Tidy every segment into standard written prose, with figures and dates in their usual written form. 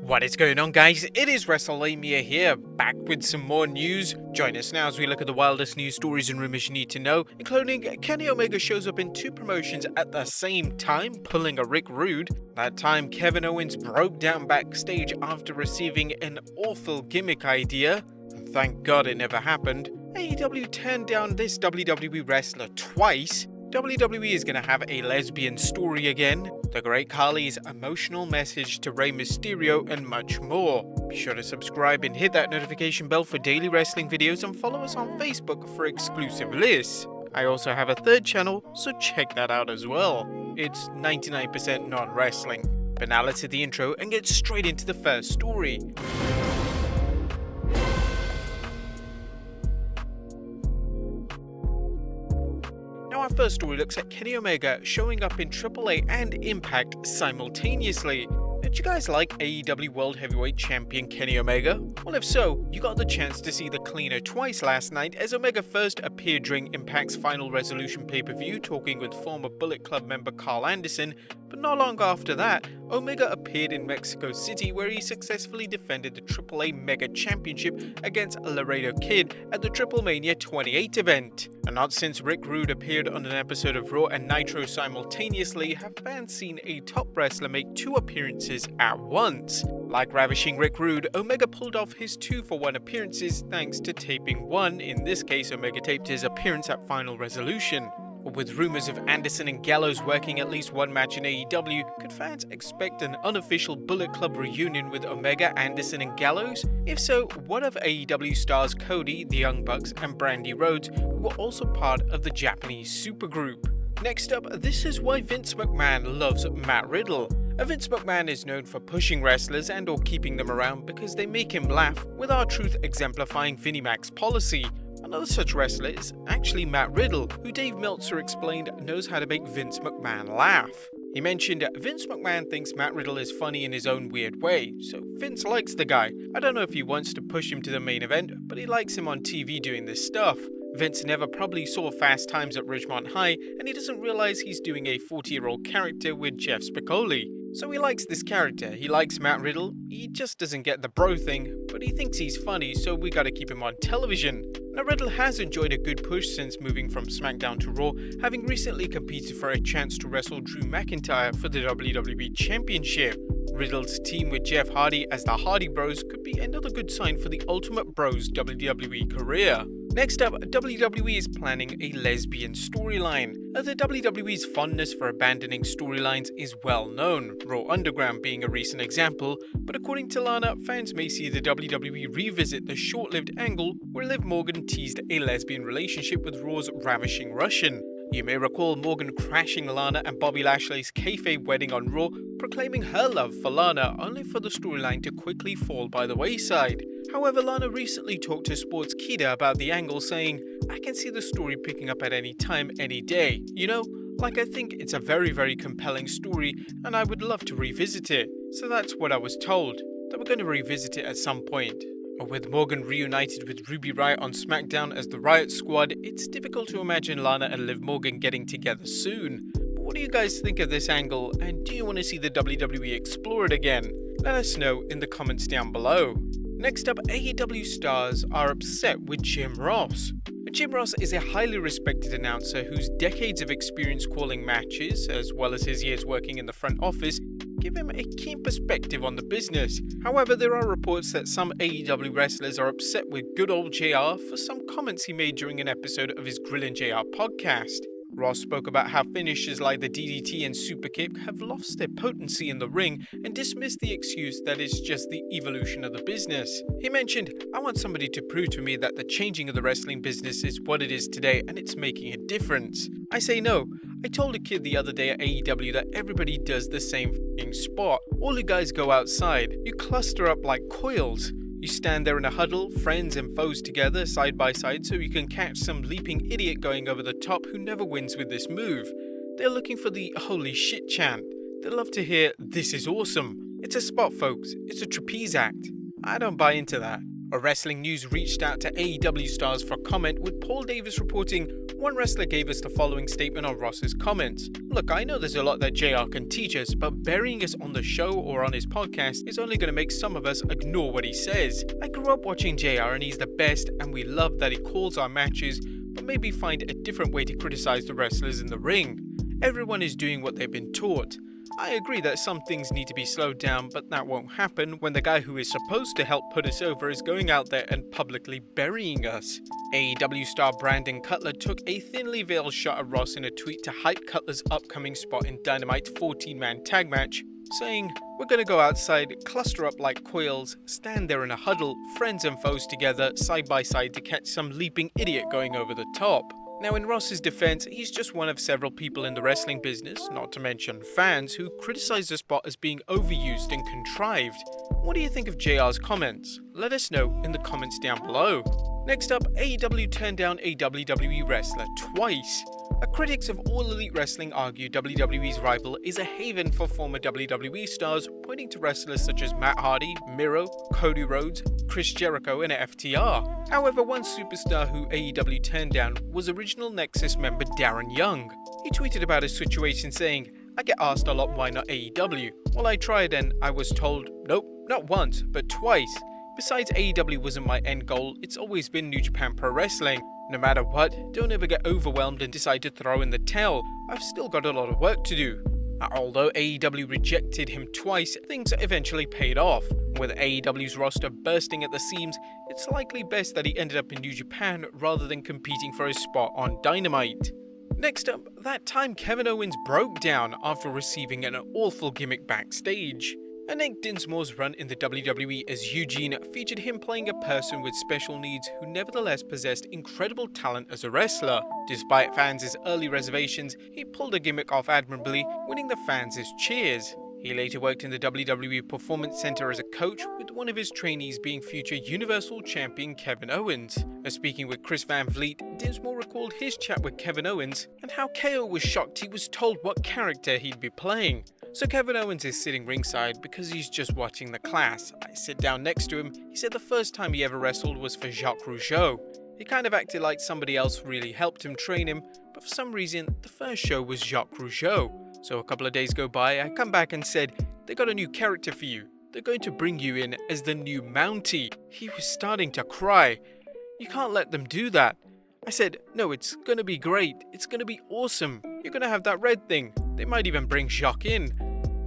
What is going on, guys? It is Wrestlelamia here, back with some more news. Join us now as we look at the wildest news stories and rumors you need to know, including Kenny Omega shows up in two promotions at the same time, pulling a Rick Rude. That time, Kevin Owens broke down backstage after receiving an awful gimmick idea. And thank God it never happened. AEW turned down this WWE wrestler twice. WWE is going to have a lesbian story again, the great Khali's emotional message to Rey Mysterio, and much more. Be sure to subscribe and hit that notification bell for daily wrestling videos and follow us on Facebook for exclusive lists. I also have a third channel, so check that out as well. It's 99% non-wrestling. But now let's hit the intro and get straight into the first story. Our first story looks at Kenny Omega showing up in AAA and IMPACT simultaneously. Did you guys like AEW World Heavyweight Champion Kenny Omega? Well, if so, you got the chance to see the cleaner twice last night as Omega first appeared during IMPACT's Final Resolution pay-per-view talking with former Bullet Club member Carl Anderson, but not long after that, Omega appeared in Mexico City where he successfully defended the AAA Mega Championship against Laredo Kid at the Triple Mania 28 event. And not since Rick Rude appeared on an episode of Raw and Nitro simultaneously have fans seen a top wrestler make two appearances at once. Like ravishing Rick Rude, Omega pulled off his 2-for-1 appearances thanks to taping one. In this case, Omega taped his appearance at Final Resolution. With rumors of Anderson and Gallows working at least one match in AEW, could fans expect an unofficial Bullet Club reunion with Omega, Anderson and Gallows? If so, what of AEW stars Cody, the Young Bucks and Brandy Rhodes, who were also part of the Japanese supergroup? Next up, this is why Vince McMahon loves Matt Riddle. Vince McMahon is known for pushing wrestlers and or keeping them around because they make him laugh, with R-Truth exemplifying Vinnie Mac's policy. Another such wrestler is actually Matt Riddle, who Dave Meltzer explained knows how to make Vince McMahon laugh. He mentioned Vince McMahon thinks Matt Riddle is funny in his own weird way, so Vince likes the guy. I don't know if he wants to push him to the main event, but he likes him on TV doing this stuff. Vince never probably saw Fast Times at Ridgemont High, and he doesn't realize he's doing a 40-year-old character with Jeff Spicoli. So he likes this character, he likes Matt Riddle, he just doesn't get the bro thing, but he thinks he's funny, so we gotta keep him on television. Now Riddle has enjoyed a good push since moving from SmackDown to Raw, having recently competed for a chance to wrestle Drew McIntyre for the WWE Championship. Riddle's team with Jeff Hardy as the Hardy Bros could be another good sign for the Ultimate Bros WWE career. Next up, WWE is planning a lesbian storyline. The WWE's fondness for abandoning storylines is well known, Raw Underground being a recent example, but according to Lana, fans may see the WWE revisit the short-lived angle where Liv Morgan teased a lesbian relationship with Raw's ravishing Russian. You may recall Morgan crashing Lana and Bobby Lashley's kayfabe wedding on Raw, proclaiming her love for Lana, only for the storyline to quickly fall by the wayside. However, Lana recently talked to Sportskeeda about the angle, saying, "I can see the story picking up at any time, any day. You know, like I think it's a very compelling story and I would love to revisit it." So that's what I was told, that we're going to revisit it at some point. With Morgan reunited with Ruby Riott on SmackDown as the Riott Squad, it's difficult to imagine Lana and Liv Morgan getting together soon. But what do you guys think of this angle, and do you want to see the WWE explore it again? Let us know in the comments down below. Next up, AEW stars are upset with Jim Ross. Jim Ross is a highly respected announcer whose decades of experience calling matches, as well as his years working in the front office, give him a keen perspective on the business. However, there are reports that some AEW wrestlers are upset with good old JR for some comments he made during an episode of his Grillin' JR podcast. Ross spoke about how finishes like the DDT and Superkick have lost their potency in the ring and dismissed the excuse that it's just the evolution of the business. He mentioned, "I want somebody to prove to me that the changing of the wrestling business is what it is today and it's making a difference. I say no. I told a kid the other day at AEW that everybody does the same f***ing spot. All you guys go outside. You cluster up like coils. You stand there in a huddle, friends and foes together, side by side, so you can catch some leaping idiot going over the top who never wins with this move. They're looking for the holy shit chant. They love to hear, 'This is awesome.' It's a spot, folks. It's a trapeze act. I don't buy into that." Wrestling News reached out to AEW stars for comment, with Paul Davis reporting, One wrestler gave us the following statement on Ross's comments. Look, I know there's a lot that JR can teach us, but burying us on the show or on his podcast is only going to make some of us ignore what he says. I grew up watching JR and he's the best, and we love that he calls our matches, but maybe find a different way to criticize the wrestlers in the ring. Everyone is doing what they've been taught. I agree that some things need to be slowed down, but that won't happen when the guy who is supposed to help put us over is going out there and publicly burying us. AEW star Brandon Cutler took a thinly veiled shot at Ross in a tweet to hype Cutler's upcoming spot in Dynamite's 14-man tag match, saying, "We're gonna go outside, cluster up like quails, stand there in a huddle, friends and foes together, side by side to catch some leaping idiot going over the top." Now, in Ross's defense, he's just one of several people in the wrestling business, not to mention fans, who criticize the spot as being overused and contrived. What do you think of JR's comments? Let us know in the comments down below. Next up, AEW turned down a WWE wrestler twice. Critics of All Elite Wrestling argue WWE's rival is a haven for former WWE stars, pointing to wrestlers such as Matt Hardy, Miro, Cody Rhodes, Chris Jericho, and FTR. However, one superstar who AEW turned down was original Nexus member Darren Young. He tweeted about his situation saying, "I get asked a lot why not AEW. Well, I tried and I was told, nope, not once, but twice. Besides, AEW wasn't my end goal, it's always been New Japan Pro Wrestling. No matter what, don't ever get overwhelmed and decide to throw in the towel. I've still got a lot of work to do." Although AEW rejected him twice, things eventually paid off. With AEW's roster bursting at the seams, it's likely best that he ended up in New Japan rather than competing for his spot on Dynamite. Next up, that time Kevin Owens broke down after receiving an awful gimmick backstage. Nick Dinsmore's run in the WWE as Eugene featured him playing a person with special needs who nevertheless possessed incredible talent as a wrestler. Despite fans' early reservations, he pulled a gimmick off admirably, winning the fans' cheers. He later worked in the WWE Performance Center as a coach, with one of his trainees being future Universal Champion Kevin Owens. Speaking with Chris Van Vliet, Dinsmore recalled his chat with Kevin Owens and how KO was shocked he was told what character he'd be playing. So Kevin Owens is sitting ringside because he's just watching the class. I sit down next to him. He said the first time he ever wrestled was for Jacques Rougeau. He kind of acted like somebody else really helped him train him, but for some reason, the first show was Jacques Rougeau. So a couple of days go by, I come back and said, "They got a new character for you. They're going to bring you in as the new Mountie." He was starting to cry. "You can't let them do that." I said, "No, it's going to be great. It's going to be awesome. You're going to have that red thing. They might even bring Jacques in.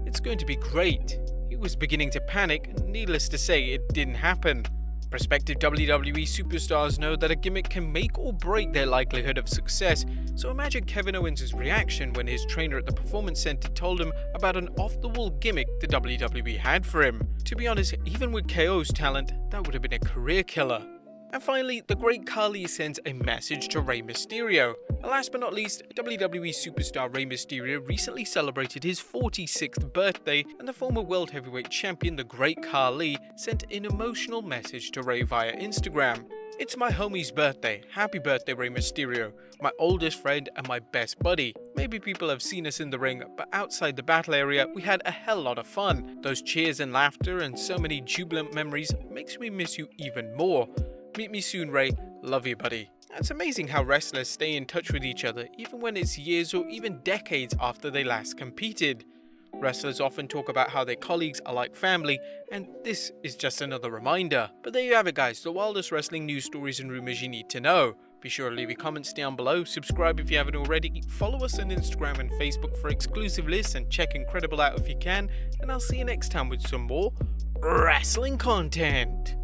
It's going to be great." He was beginning to panic, and needless to say, it didn't happen. Prospective WWE superstars know that a gimmick can make or break their likelihood of success, so imagine Kevin Owens' reaction when his trainer at the Performance Center told him about an off-the-wall gimmick the WWE had for him. To be honest, even with KO's talent, that would have been a career killer. And finally, the great Khali sends a message to Rey Mysterio. And last but not least, WWE superstar Rey Mysterio recently celebrated his 46th birthday, and the former World Heavyweight Champion, the great Khali, sent an emotional message to Rey via Instagram. "It's my homie's birthday. Happy birthday, Rey Mysterio. My oldest friend and my best buddy. Maybe people have seen us in the ring, but outside the battle area, we had a hell lot of fun. Those cheers and laughter and so many jubilant memories makes me miss you even more. Meet me soon, Rey. Love you, buddy." It's amazing how wrestlers stay in touch with each other even when it's years or even decades after they last competed. Wrestlers often talk about how their colleagues are like family, and this is just another reminder. But there you have it, guys, the wildest wrestling news stories and rumors you need to know. Be sure to leave your comments down below, subscribe if you haven't already, follow us on Instagram and Facebook for exclusive lists, and check Incredible out if you can, and I'll see you next time with some more wrestling content.